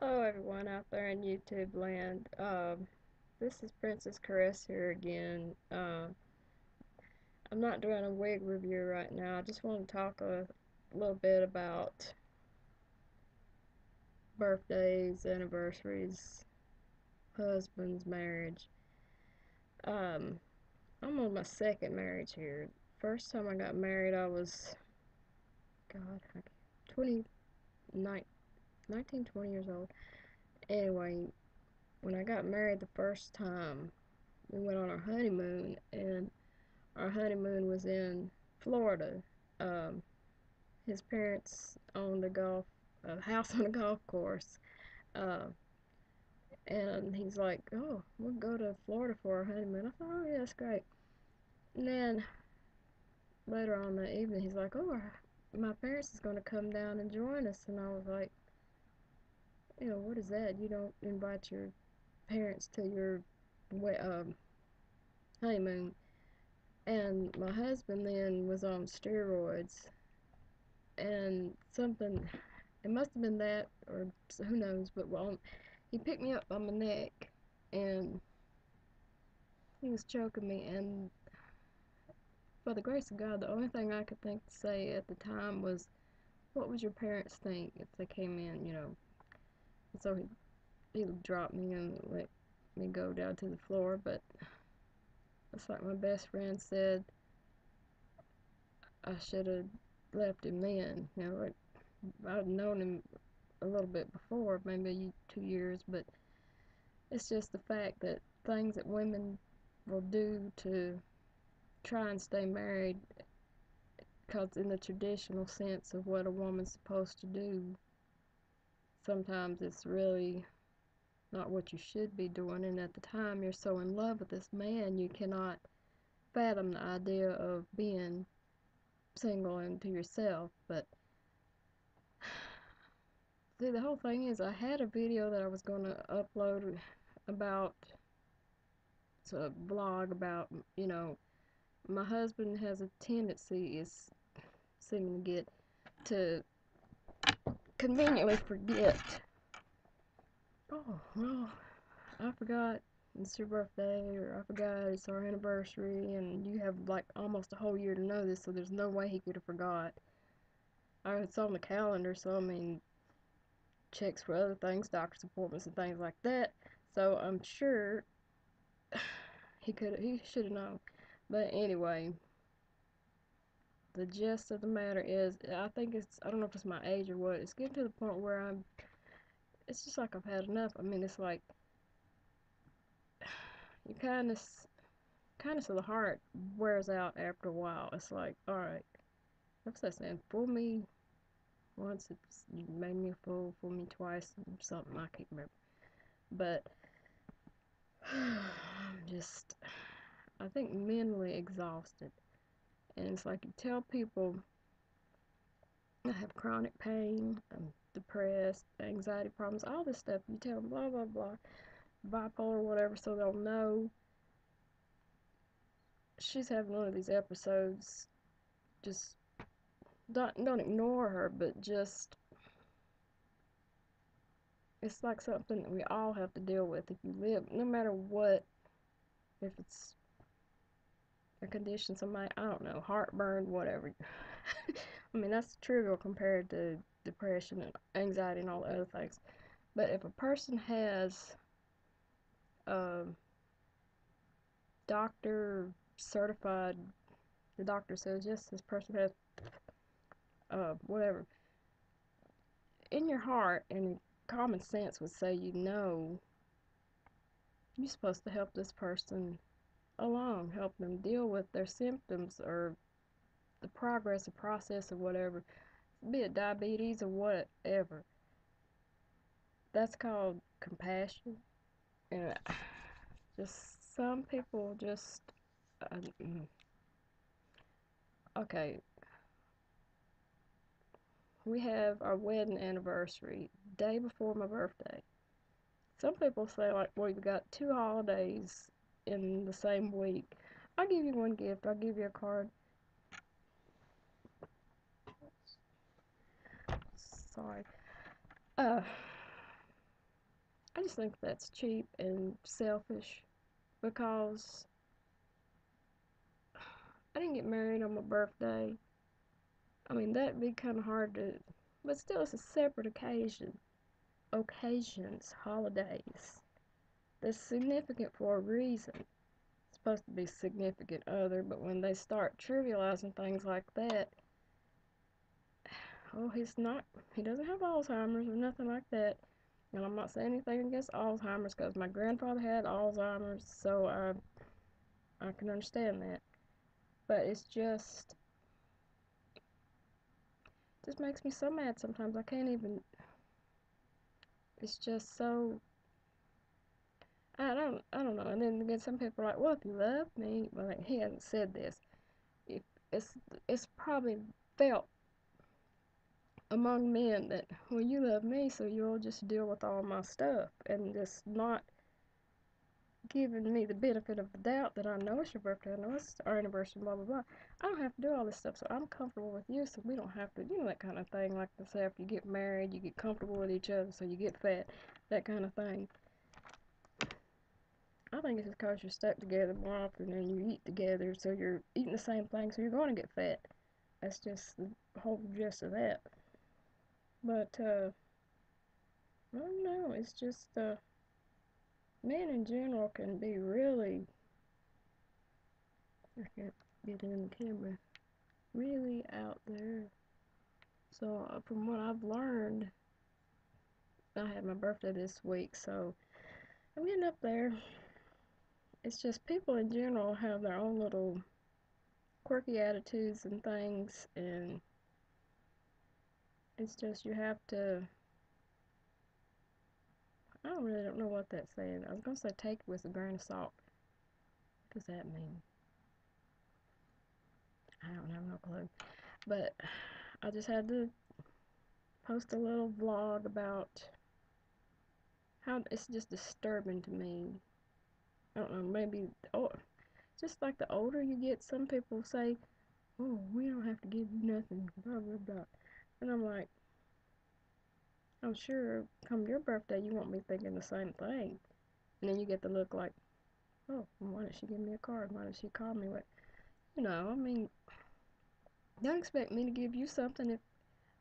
Hello, everyone out there in YouTube land. This is Princess Caress here again. I'm not doing a wig review right now. I just want to talk a little bit about birthdays, anniversaries, husbands, marriage. Um, I'm on my second marriage here. First time I got married, I was, God, 20, 19, 20 years old. Anyway, when I got married the first time, we went on our honeymoon, and our honeymoon was in Florida. Um, his parents owned a house on a golf course. Uh, and he's like, "Oh, we'll go to Florida for our honeymoon." I thought, "Oh yeah, that's great." And then later on that evening, he's like, "Oh, my parents is gonna come down and join us." And I was like, "What is that? You don't invite your parents to your honeymoon." And my husband then was on steroids, and something, it must have been that, or who knows, but well, he picked me up by my neck, and he was choking me, and by the grace of God, the only thing I could think to say at the time was, what would your parents think if they came in, And so he dropped me and let me go down to the floor, but it's like my best friend said, I should have left him then. Like, I'd known him a little bit before, maybe 2 years, but it's just the fact that things that women will do to try and stay married, because in the traditional sense of what a woman's supposed to do, sometimes it's really not what you should be doing, and at the time you're so in love with this man, you cannot fathom the idea of being single and to yourself. But see, the whole thing is, I had a video that I was going to upload about, it's a blog about, my husband has a tendency, is seeming to get, to conveniently forget. Oh, well, I forgot it's your birthday, or I forgot it's our anniversary, and you have like almost a whole year to know this, so there's no way he could have forgot. It's on the calendar, so I mean, checks for other things, doctor's appointments and things like that. So I'm sure he should have known. But anyway, the gist of the matter is, I think I don't know if it's my age or what, it's getting to the point where it's just like I've had enough. I mean, it's like, you so the heart wears out after a while. It's like, alright, what's that saying? Fool me once, you made me a fool me twice, something, I can't remember. But, I'm just, I think, mentally exhausted. And it's like, you tell people, I have chronic pain, I'm depressed, anxiety problems, all this stuff. You tell them blah, blah, blah, bipolar, whatever, so they'll know she's having one of these episodes. Just don't ignore her, but just, it's like something that we all have to deal with if you live, no matter what, if it's a condition, somebody, I don't know, heartburn, whatever. I mean, that's trivial compared to depression and anxiety and all the other things. But if a person has doctor certified, the doctor says, yes, this person has whatever, in your heart and common sense would say, you're supposed to help this person along, help them deal with their symptoms, or the progress or process of whatever, be it diabetes or whatever. That's called compassion. And just some people just, uh, okay, we have our wedding anniversary day before my birthday. Some people say, like, well, you've got 2 holidays in the same week. I'll give you one gift. I'll give you a card. Sorry. Uh, I just think that's cheap and selfish because I didn't get married on my birthday. I mean, that'd be kind of hard to, but still, it's a separate occasion. Occasions, holidays. That's significant for a reason. It's supposed to be significant other, but when they start trivializing things like that, oh, he doesn't have Alzheimer's or nothing like that. And I'm not saying anything against Alzheimer's because my grandfather had Alzheimer's, so I can understand that. But it's just makes me so mad sometimes. I can't even. It's just so. I don't know. And then again, some people are like, well, if you love me, well, like, he hasn't said this. If it's it's probably felt among men that, well, you love me, so you'll just deal with all my stuff and just not giving me the benefit of the doubt that I know it's your birthday, I know it's our anniversary, blah blah blah. I don't have to do all this stuff, so I'm comfortable with you, so we don't have to, that kind of thing. Like they say, after you get married, you get comfortable with each other, so you get fat, that kind of thing. I think it's just because you're stuck together more often and you eat together, so you're eating the same thing, so you're going to get fat. That's just the whole gist of that. But I don't know. It's just men in general can be really. I can't get in the camera. Really out there. So from what I've learned, I had my birthday this week, so I'm getting up there. It's just people in general have their own little quirky attitudes and things, and it's just you have to. I don't know what that's saying. I was gonna say take it with a grain of salt. What does that mean? I don't have no clue. But I just had to post a little vlog about how it's just disturbing to me. I don't know, maybe, oh, just like the older you get, some people say, oh, we don't have to give you nothing, blah, blah, blah. And I'm like, I'm sure come your birthday, you won't be thinking the same thing. And then you get the look like, oh, why did she give me a card? Why did she call me? What? I mean, don't expect me to give you something if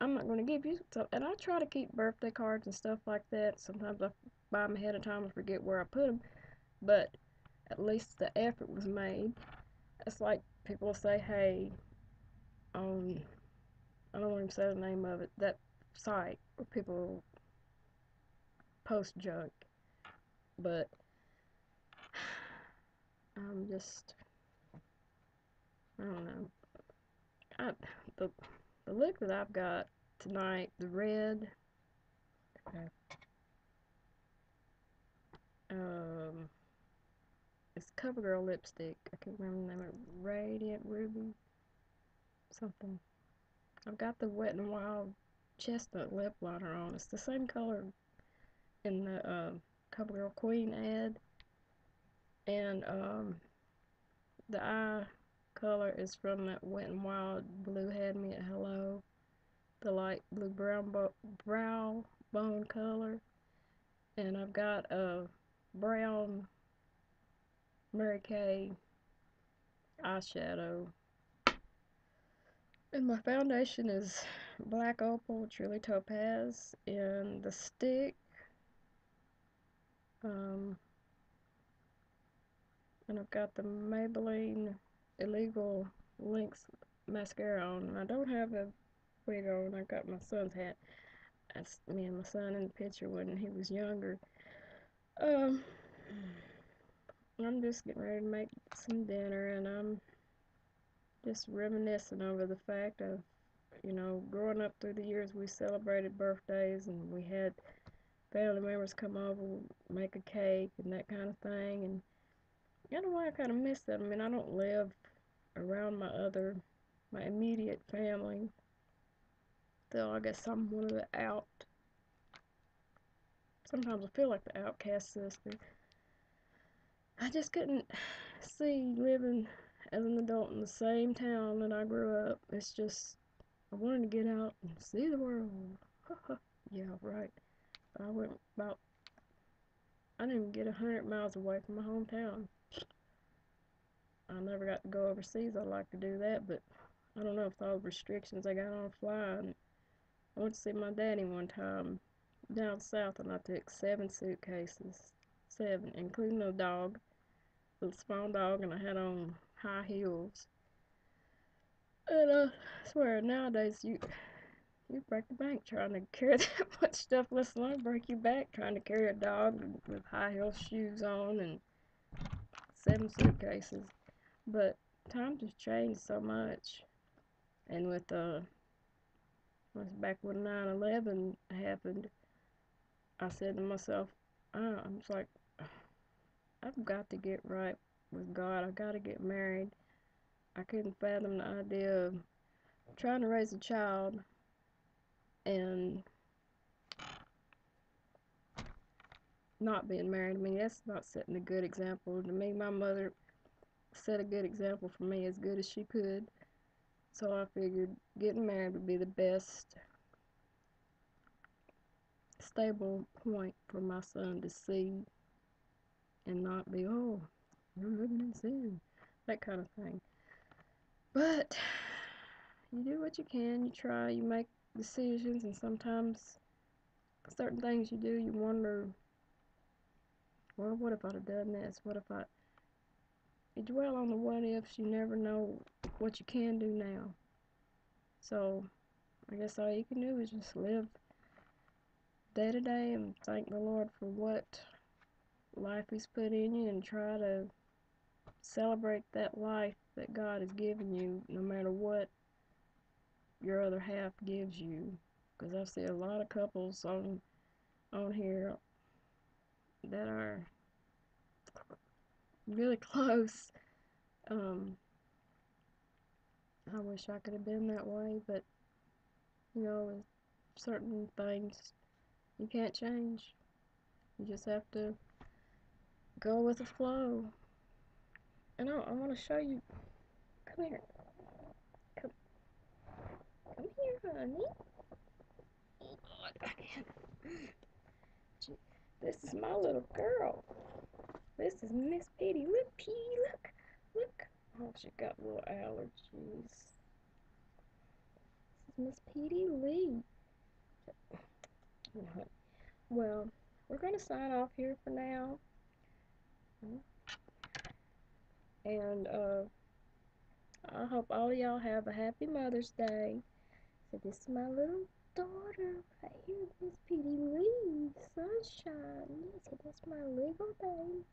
I'm not going to give you something. And I try to keep birthday cards and stuff like that. Sometimes I buy them ahead of time and forget where I put them. But at least the effort was made. It's like people say, hey, I don't want to say the name of it, that site where people post junk, but I'm just, I don't know. I, the, the look that I've got tonight, the red, okay, um, it's CoverGirl lipstick. I can't remember the name of it. Radiant Ruby, something. I've got the Wet n Wild chestnut lip liner on. It's the same color in the CoverGirl Queen ad, and the eye color is from that Wet n Wild Blue Had Me at Hello, the light blue brow bone color, and I've got a brown Mary Kay eyeshadow, and my foundation is Black Opal Truly Topaz in the stick, um, and I've got the Maybelline Illegal Lynx mascara on, and I don't have a wig on. I got my son's hat. That's me and my son in the picture when he was younger. Um, I'm just getting ready to make some dinner, and I'm just reminiscing over the fact of, growing up through the years, we celebrated birthdays, and we had family members come over, make a cake, and that kind of thing, and I don't know why I kind of miss that. I mean, I don't live around my immediate family, so I guess I'm one of the sometimes I feel like the outcast sister. I just couldn't see living as an adult in the same town that I grew up. It's just, I wanted to get out and see the world. Yeah, right. I went about I didn't even get 100 miles away from my hometown. I never got to go overseas. I'd like to do that, but I don't know if all the restrictions I got on flying. I went to see my daddy one time down south, and I took 7 suitcases, 7, including a dog, a small dog, and I had on high heels. And I swear, nowadays you break the bank trying to carry that much stuff. Let's alone break your back trying to carry a dog with high heel shoes on and 7 suitcases. But times have changed so much, and with back when 9/11 happened, I said to myself, I'm just like, I've got to get right with God. I got to get married. I couldn't fathom the idea of trying to raise a child and not being married. I mean, that's not setting a good example. To me, my mother set a good example for me as good as she could. So I figured getting married would be the best stable point for my son to see and not be, oh, you're living in sin, that kind of thing. But you do what you can, you try, you make decisions, and sometimes certain things you do, you wonder, well, what if I'd have done this? What if I. You dwell on the what ifs, you never know what you can do now. So, I guess all you can do is just live day to day and thank the Lord for what life He's put in you and try to celebrate that life that God has given you no matter what your other half gives you. Because I see a lot of couples on here that are really close. I wish I could have been that way, but with certain things you can't change. You just have to go with the flow. And I want to show you. Come here. Come, come here, honey. I can't. This is my little girl. This is Miss Petey. Look, Petey, look. Look. Oh, she got little allergies. This is Miss Petey Lee. Well, we're going to sign off here for now. And I hope all of y'all have a happy Mother's Day. So this is my little daughter right here, Miss Petey Lee, Sunshine. So that's my little baby.